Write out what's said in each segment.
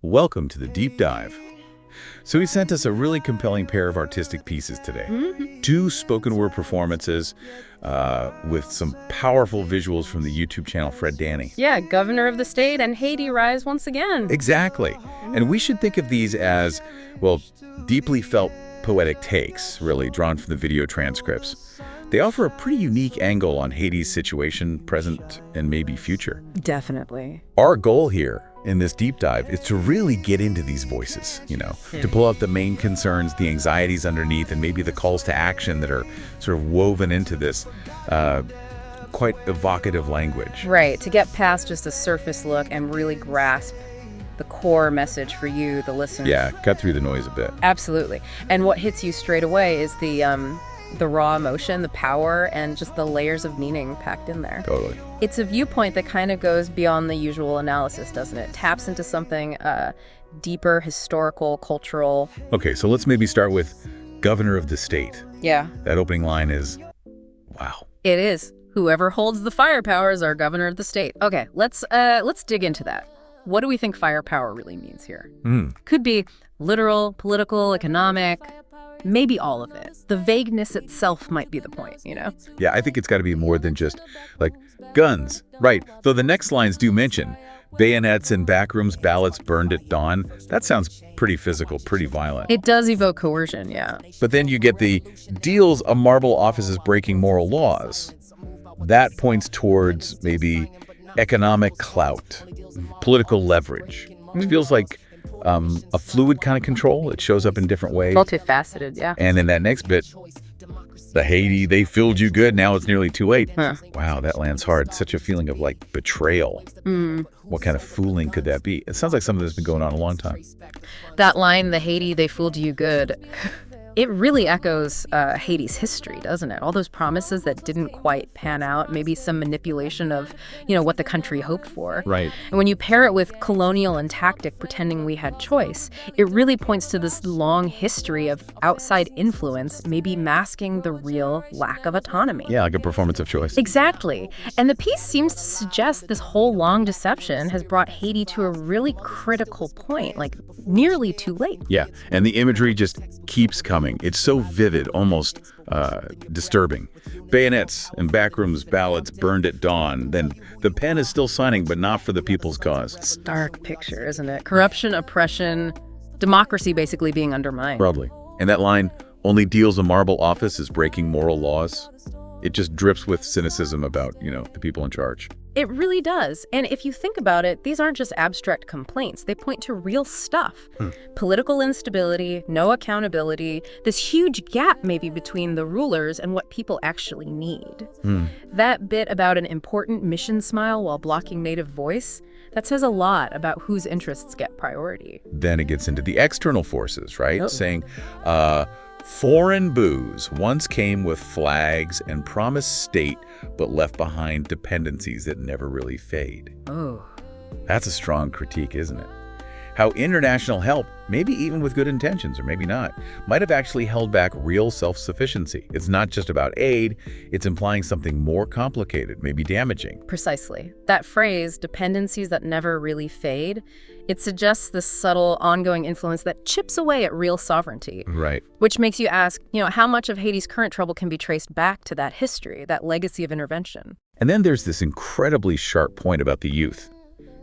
Welcome to the deep dive. So he sent us a really compelling pair of artistic pieces today. Two spoken word performances with some powerful visuals from the YouTube channel Fred Danny. Yeah, governor of the state and Haiti rise once again. Exactly. And we should think of these as, well, deeply felt poetic takes, really, drawn from the video transcripts. They offer a pretty unique angle on Haiti's situation, present, and maybe future. Definitely. Our goal here in this deep dive is to really get into these voices, to pull out the main concerns, the anxieties underneath, and maybe the calls to action that are sort of woven into this quite evocative language. Right, to get past just a surface look and really grasp the core message for you, the listener. Yeah, cut through the noise a bit. Absolutely. And what hits you straight away is the raw emotion, the power, and just the layers of meaning packed in there. Totally. It's a viewpoint that kind of goes beyond the usual analysis, doesn't it? Taps into something deeper, historical, cultural. Okay, so let's maybe start with governor of the state. Yeah. That opening line is, wow. It is. Whoever holds the firepower is our governor of the state. Okay, let's dig into that. What do we think firepower really means here? Could be literal, political, economic, maybe all of it. The vagueness itself might be the point, Yeah, I think it's got to be more than just, like, guns. Right, though the next lines do mention bayonets in backrooms, ballots burned at dawn. That sounds pretty physical, pretty violent. It does evoke coercion, yeah. But then you get the deals a marble office is breaking moral laws. That points towards maybe economic clout, political leverage. It feels like a fluid kind of control. It shows up in different ways. Multifaceted, yeah. And then that next bit, the Haiti, they filled you good, now it's nearly too late. Huh. Wow, that lands hard. Such a feeling of, like, betrayal. What kind of fooling could that be? It sounds like something that's been going on a long time. That line, the Haiti, they fooled you good, it really echoes Haiti's history, doesn't it? All those promises that didn't quite pan out, maybe some manipulation of, what the country hoped for. Right. And when you pair it with colonial and tactic pretending we had choice, it really points to this long history of outside influence, maybe masking the real lack of autonomy. Yeah, like a performance of choice. Exactly. And the piece seems to suggest this whole long deception has brought Haiti to a really critical point, like nearly too late. Yeah, and the imagery just keeps coming. It's so vivid, almost disturbing. Bayonets and backrooms ballots burned at dawn. Then the pen is still signing, but not for the people's cause. Stark picture, isn't it? Corruption, oppression, democracy basically being undermined. Broadly. And that line, only deals a marble office is breaking moral laws. It just drips with cynicism about, the people in charge. It really does. And if you think about it, these aren't just abstract complaints. They point to real stuff. Political instability, no accountability, this huge gap maybe between the rulers and what people actually need. That bit about an important mission smile while blocking native voice, that says a lot about whose interests get priority. Then it gets into the external forces, right? Saying, foreign booze once came with flags and promised state, but left behind dependencies that never really fade. Oh. That's a strong critique, isn't it? How international help, maybe even with good intentions, or maybe not, might have actually held back real self-sufficiency. It's not just about aid, it's implying something more complicated, maybe damaging. Precisely. That phrase, dependencies that never really fade, it suggests this subtle, ongoing influence that chips away at real sovereignty. Right. Which makes you ask, how much of Haiti's current trouble can be traced back to that history, that legacy of intervention? And then there's this incredibly sharp point about the youth.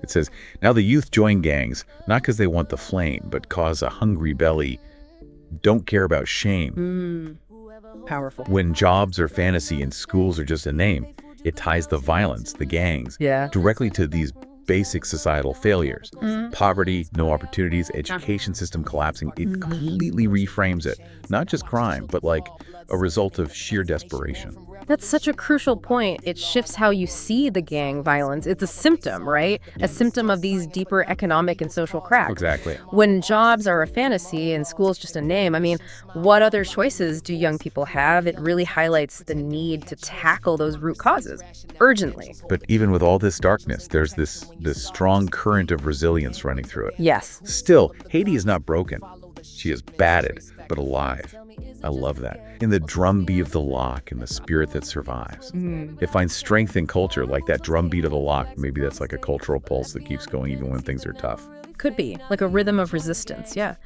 It says, now the youth join gangs, not because they want the flame, but cause a hungry belly, don't care about shame. Powerful. When jobs are fantasy and schools are just a name, it ties the violence, the gangs, directly to these basic societal failures. Poverty, no opportunities, education system collapsing. It completely reframes it. Not just crime, but like a result of sheer desperation. That's such a crucial point. It shifts how you see the gang violence. It's a symptom, right? A symptom of these deeper economic and social cracks. Exactly. When jobs are a fantasy and school's just a name, what other choices do young people have? It really highlights the need to tackle those root causes urgently. But even with all this darkness, there's this strong current of resilience running through it. Yes. Still, Haiti is not broken. She is battered, but alive. I love that. In the drumbeat of the lock and the spirit that survives. It finds strength in culture, like that drumbeat of the lock. Maybe that's like a cultural pulse that keeps going even when things are tough. Could be, like a rhythm of resistance, yeah.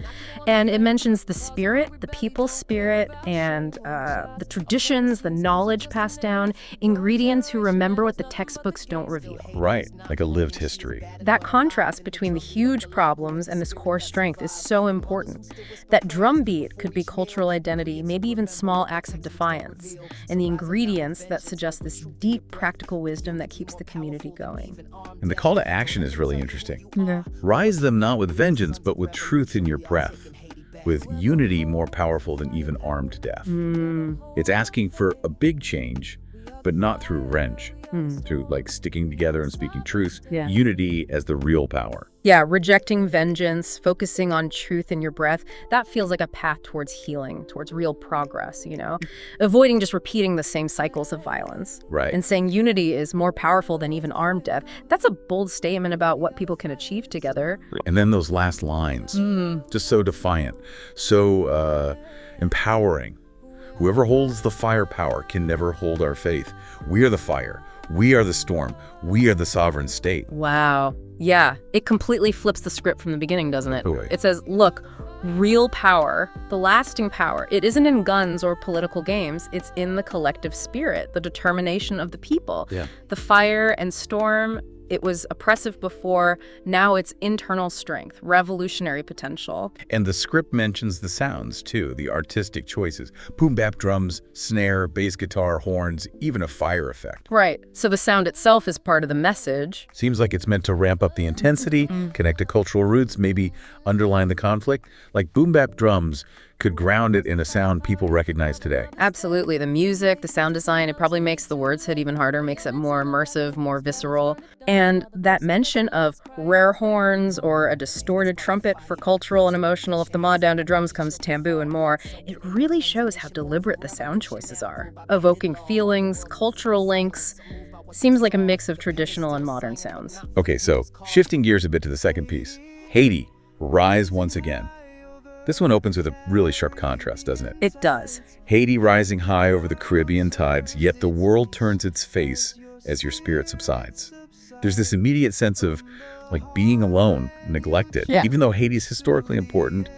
And it mentions the spirit, the people's spirit, and the traditions, the knowledge passed down, ingredients who remember what the textbooks don't reveal. Right, like a lived history. That contrast between the huge problems and this core strength is so important. That drumbeat could be cultural identity, maybe even small acts of defiance, and the ingredients that suggest this deep practical wisdom that keeps the community going. And the call to action is really interesting. Yeah. Rise them not with vengeance, but with truth in your breath, with unity more powerful than even armed death. It's asking for a big change, but not through wrench, through like sticking together and speaking truth, unity as the real power. Yeah, rejecting vengeance, focusing on truth in your breath, that feels like a path towards healing, towards real progress, you know? Avoiding just repeating the same cycles of violence. Right. And saying unity is more powerful than even armed death. That's a bold statement about what people can achieve together. And then those last lines, just so defiant, so empowering. Whoever holds the firepower can never hold our faith. We are the fire. We are the storm. We are the sovereign state. Wow. Yeah, it completely flips the script from the beginning, doesn't it? Boy. It says, look, real power, the lasting power, it isn't in guns or political games. It's in the collective spirit, the determination of the people. Yeah. The fire and storm, it was oppressive before. Now it's internal strength, revolutionary potential. And the script mentions the sounds, too, the artistic choices. Boom-bap drums, snare, bass guitar, horns, even a fire effect. Right. So the sound itself is part of the message. Seems like it's meant to ramp up the intensity, connect to cultural roots, maybe underline the conflict. Like boom-bap drums could ground it in a sound people recognize today. Absolutely. The music, the sound design, it probably makes the words hit even harder, makes it more immersive, more visceral. And that mention of rare horns or a distorted trumpet for cultural and emotional, if the mod down to drums comes tamboo and more, it really shows how deliberate the sound choices are. Evoking feelings, cultural links, seems like a mix of traditional and modern sounds. Okay, so shifting gears a bit to the second piece. Haiti, rise once again. This one opens with a really sharp contrast, doesn't it? It does. Haiti rising high over the Caribbean tides, yet the world turns its face as your spirit subsides. There's this immediate sense of like being alone, neglected, even though Haiti's historically important,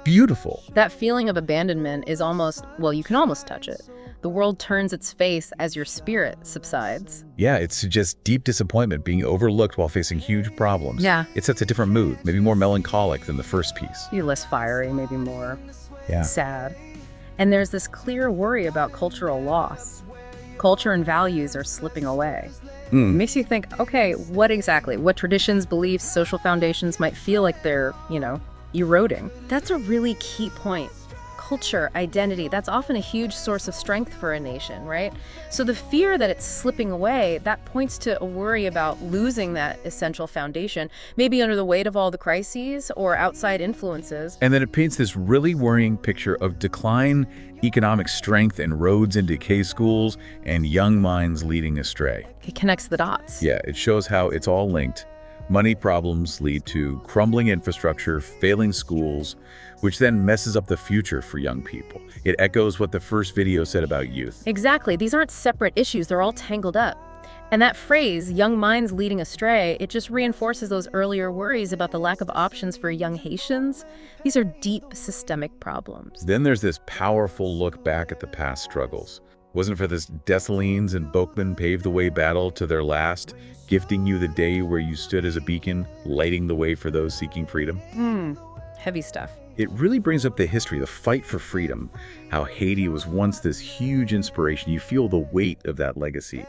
beautiful. That feeling of abandonment is almost, well, you can almost touch it. The world turns its face as your spirit subsides. Yeah, it suggests deep disappointment, being overlooked while facing huge problems. Yeah. It sets a different mood, maybe more melancholic than the first piece. Maybe less fiery, maybe more Yeah. sad. And there's this clear worry about cultural loss. Culture and values are slipping away. It makes you think, okay, what exactly? What traditions, beliefs, social foundations might feel like they're, eroding? That's a really key point. Culture, identity, that's often a huge source of strength for a nation, right? So the fear that it's slipping away, that points to a worry about losing that essential foundation, maybe under the weight of all the crises or outside influences. And then it paints this really worrying picture of decline, economic strength, and roads in decay schools, and young minds leading astray. It connects the dots. Yeah, it shows how it's all linked. Money problems lead to crumbling infrastructure, failing schools, which then messes up the future for young people. It echoes what the first video said about youth. Exactly. These aren't separate issues. They're all tangled up. And that phrase, young minds leading astray, it just reinforces those earlier worries about the lack of options for young Haitians. These are deep systemic problems. Then there's this powerful look back at the past struggles. Wasn't for this Dessalines and Boukman paved the way battle to their last, gifting you the day where you stood as a beacon, lighting the way for those seeking freedom? Heavy stuff. It really brings up the history, the fight for freedom, how Haiti was once this huge inspiration. You feel the weight of that legacy.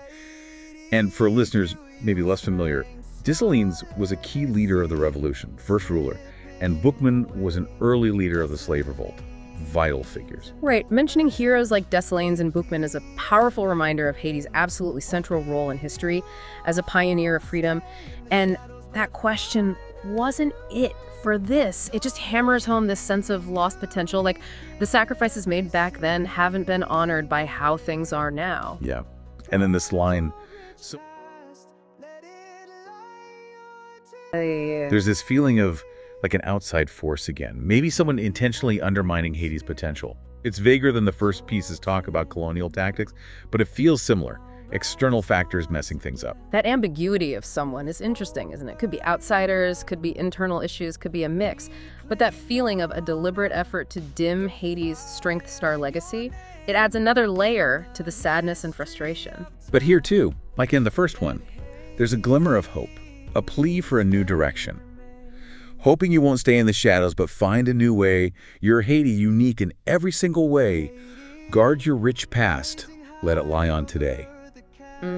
And for listeners maybe less familiar, Dessalines was a key leader of the revolution, first ruler, and Boukman was an early leader of the slave revolt. Vital figures. Right. Mentioning heroes like Dessalines and Boukman is a powerful reminder of Haiti's absolutely central role in history as a pioneer of freedom. And that question, wasn't it for this? It just hammers home this sense of lost potential. Like the sacrifices made back then haven't been honored by how things are now. Yeah. And then this line, there's this feeling of like an outside force again. Maybe someone intentionally undermining Haiti's potential. It's vaguer than the first piece's talk about colonial tactics, but it feels similar. external factors messing things up. That ambiguity of someone is interesting, isn't it? Could be outsiders, could be internal issues, could be a mix. But that feeling of a deliberate effort to dim Haiti's Strength Star legacy, it adds another layer to the sadness and frustration. But here too, like in the first one, there's a glimmer of hope, a plea for a new direction. Hoping you won't stay in the shadows, but find a new way. You're Haiti, unique in every single way. Guard your rich past, let it lie on today.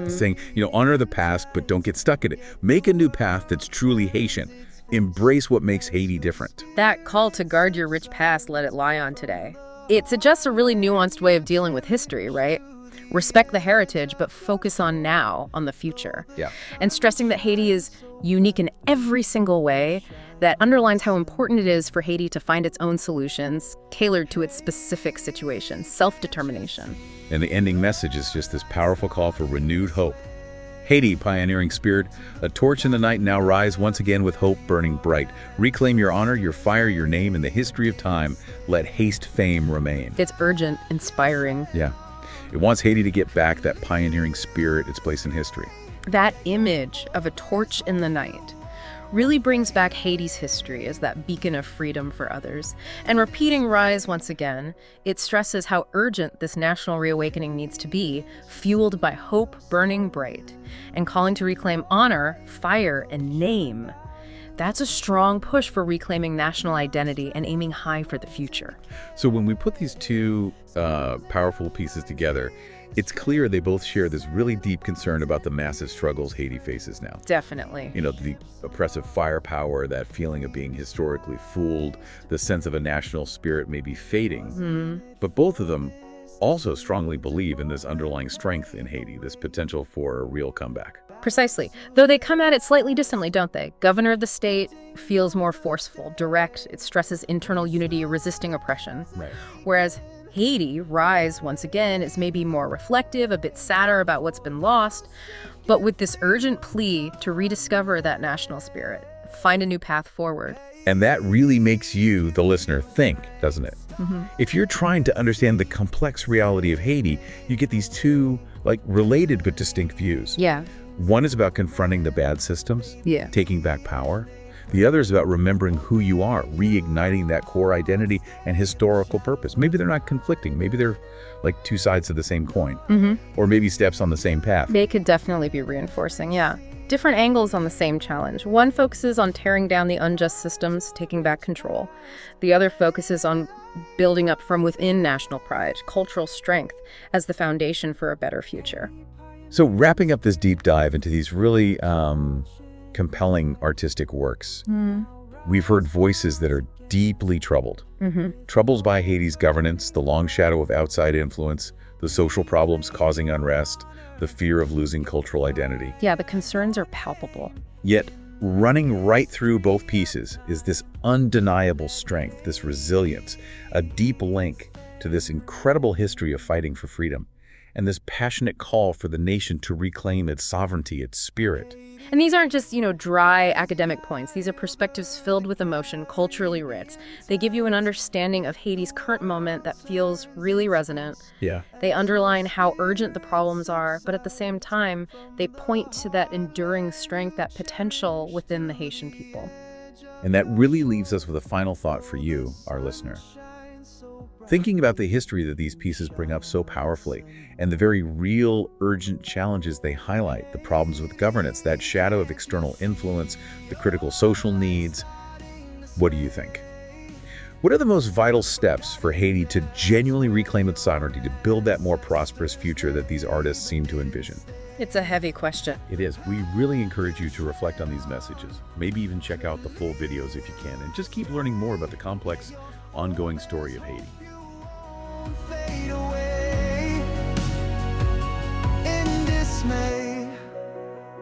Saying, honor the past, but don't get stuck in it. Make a new path that's truly Haitian. Embrace what makes Haiti different. That call to guard your rich past, let it lie on today. It suggests a really nuanced way of dealing with history, right? Respect the heritage, but focus on now, on the future. Yeah. And stressing that Haiti is unique in every single way, that underlines how important it is for Haiti to find its own solutions, tailored to its specific situation, self-determination. And the ending message is just this powerful call for renewed hope. Haiti, pioneering spirit, a torch in the night, now rise once again with hope burning bright. Reclaim your honor, your fire, your name in the history of time. Let Haste fame remain. It's urgent, inspiring. Yeah. It wants Haiti to get back that pioneering spirit, its place in history. That image of a torch in the night really brings back Haiti's history as that beacon of freedom for others. And repeating Rise once again, it stresses how urgent this national reawakening needs to be, fueled by hope burning bright, and calling to reclaim honor, fire, and name. That's a strong push for reclaiming national identity and aiming high for the future. So when we put these two powerful pieces together, it's clear they both share this really deep concern about the massive struggles Haiti faces now. Definitely. The oppressive firepower, that feeling of being historically fooled, the sense of a national spirit may be fading. But both of them also strongly believe in this underlying strength in Haiti, this potential for a real comeback. Precisely. Though they come at it slightly distantly, don't they? Governor of the state feels more forceful, direct. It stresses internal unity, resisting oppression. Right. Whereas Haiti, Rise, once again, is maybe more reflective, a bit sadder about what's been lost, but with this urgent plea to rediscover that national spirit, find a new path forward. And that really makes you, the listener, think, doesn't it? If you're trying to understand the complex reality of Haiti, you get these two, related but distinct views. Yeah. One is about confronting the bad systems, taking back power. The other is about remembering who you are, reigniting that core identity and historical purpose. Maybe they're not conflicting. Maybe they're like two sides of the same coin, or maybe steps on the same path. They could definitely be reinforcing, yeah. Different angles on the same challenge. One focuses on tearing down the unjust systems, taking back control. The other focuses on building up from within national pride, cultural strength, as the foundation for a better future. So wrapping up this deep dive into these really compelling artistic works, we've heard voices that are deeply troubled. Troubles by Haiti's governance, the long shadow of outside influence, the social problems causing unrest, the fear of losing cultural identity. Yeah, the concerns are palpable. Yet, running right through both pieces is this undeniable strength, this resilience, a deep link to this incredible history of fighting for freedom, and this passionate call for the nation to reclaim its sovereignty, its spirit. And these aren't just, dry academic points. These are perspectives filled with emotion, culturally rich. They give you an understanding of Haiti's current moment that feels really resonant. Yeah. They underline how urgent the problems are, but at the same time, they point to that enduring strength, that potential within the Haitian people. And that really leaves us with a final thought for you, our listener. Thinking about the history that these pieces bring up so powerfully, and the very real, urgent challenges they highlight, the problems with governance, that shadow of external influence, the critical social needs, what do you think? What are the most vital steps for Haiti to genuinely reclaim its sovereignty, to build that more prosperous future that these artists seem to envision? It's a heavy question. It is. We really encourage you to reflect on these messages. Maybe even check out the full videos if you can, and just keep learning more about the complex, ongoing story of Haiti.